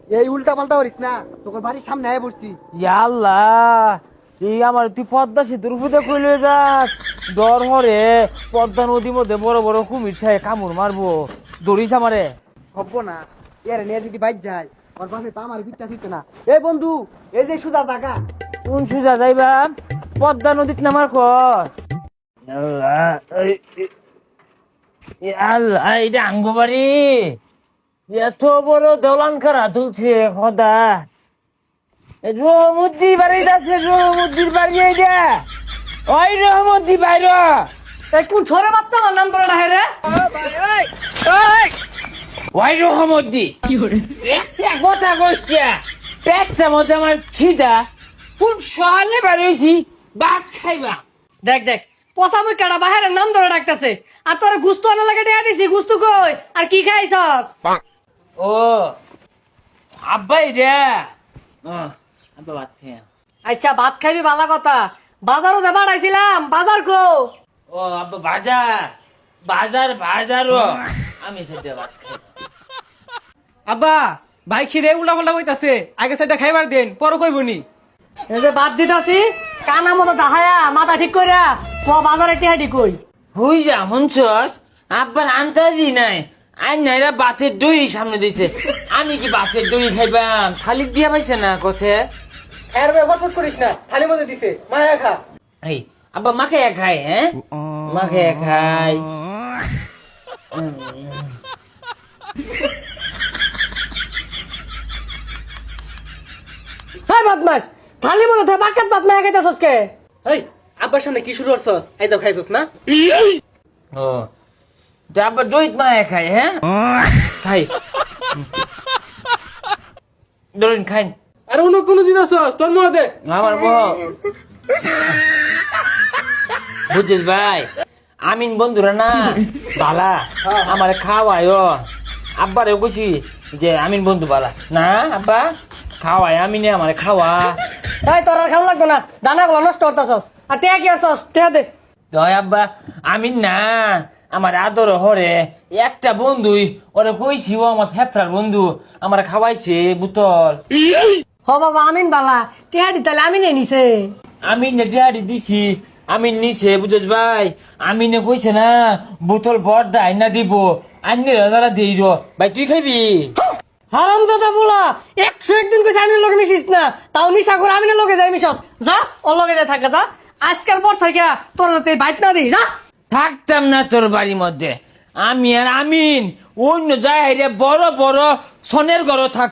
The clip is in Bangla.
এই উল্টা পাল্টা করিস না, তোর বাড়ির সামনে আয় পড়ছি। আল্লাহ, এই আমার তুই পদ্মা সেতুর উপরে কইলে যাস, ডর হরে পদ্মা নদীর মধ্যে বড় বড় কুমির থাকে, কামড় মারবো, দৌড়িস আমারে। হব না, এর নিয়ে যদি বাইক যায় ওর বাপে পা আমার পিঠটা দিত না। এই বন্ধু, এই যে সুদা টাকা। কোন সুজা যাইবা? পদ্মা নদীত নামার কর। আল্লাহ, আল্লাহ, এটা আঙ্গবাড়ি, এত বড় দলান কারা তুলছে খোদা। রহমদ্দির বাড়ি আছে, রহমদ্দির বাড়ি এইটা। ওই রহমদ্দি বাইর। এই কোন ছোরে বাচ্চা আমার নাম ধরে না হে রে? ওই রহমদ্দি একটা কথা কইছিয়া, পেটটা মধ্যে আমার খিদা, কোন সকালে বাড়িয়েছি ভাত খাইবা। দেখ দেখ, পচা মুই কাটা বাহিরের নাম ধরে ডাকতেছে, আর তোর গুস্তু আনা লাগে দেয়া দিছি, গুস্তু কই আর কি খাইছ? ও আব্বা এটা আব্বা ভাত খাই। আচ্ছা ভাত খাইবি ভালো কথা, বাজারও যে বাড়াইছিলাম, বাজার কো? ও আব্বা বাজার বাজার বাজারও আমি সেটা ভাত খাই। আব্বা ভাই খিদে উল্টা পাল্টা কইতাছে, আগে সেটা খাইবার দেন, পরে কইবনি। এই যে ভাত দিতাছি, কানা মতো দাহায়া মাথা ঠিক কইরা ও বাজারে টিহাটি কই। হই যা শুনছস, আব্বার আন্তাজি নাই, আই নাইরা বাতের দই সামনে দিছে, আমি কি বাতের দই খাইবাম? থালি দিয়া পাইছে না কছে। এর ব্যবহার করিস না, খালি মধ্যে দিছে, মায়া খা। এই আব্বা মাকে খাই, হ্যাঁ মাকে খাই। হ্যাঁ বদমাস, থালি মতো তুই বাকাত ভাত মায়া খাইতাছস কে? এই আব্বার সামনে কি শুরু করছস? এই দাও খাইছস না? ও তা আব্বা দইত মায়ে খাই, হ্যাঁ খাই, ধরুন খাই। আর অন্য কোনো দিন আসছস তোর মনে দে। আমার বউ বুঝছিস ভাই, আমিন বন্ধুরা না বালা, আমার খাওয়ায়। আব্বারে কইছি যে আমিন বন্ধু বালা না, আব্বা খাওয়ায়, আমিনে আমার খাওয়া। তাই তোর আর খাওয়া লাগবে না, দানাগুলো নষ্ট করতেছস। আর টিয়া কি আসছস? টিয়া দে। দয় আব্বা, আমিন না আমার আদর হরে একটা বন্ধুই, ওরে কইছি ও আমার ফেফড়ার বন্ধু, আমার খাওয়াইছে বোতল। হ বাবা, আমিন বালা, টিয়া দি তাহলে আমিনে নিছে। আমি ডেয়ারি দিছি, আমি নিছে, বুঝছ ভাই, আমি কইছে না বোতল বড় আইনা দিব, আইনে যারা দিই র ভাই, তুই খাবি? হারাম দাদা বলা, 101 দিন কইছে আমিনের লগে মিশিস না, তাও নিশা করে আমিনের লগে যাই মিশস। যা ওর লগে যাই থাকা যা, আজকাল পর থেকে তোর হাতে বাইট না দিই, যা। থাকতাম না তোর বাড়ির মধ্যে, আমি আর আমিন অন্য জায়গায় বড় বড় সনের ঘর থাক।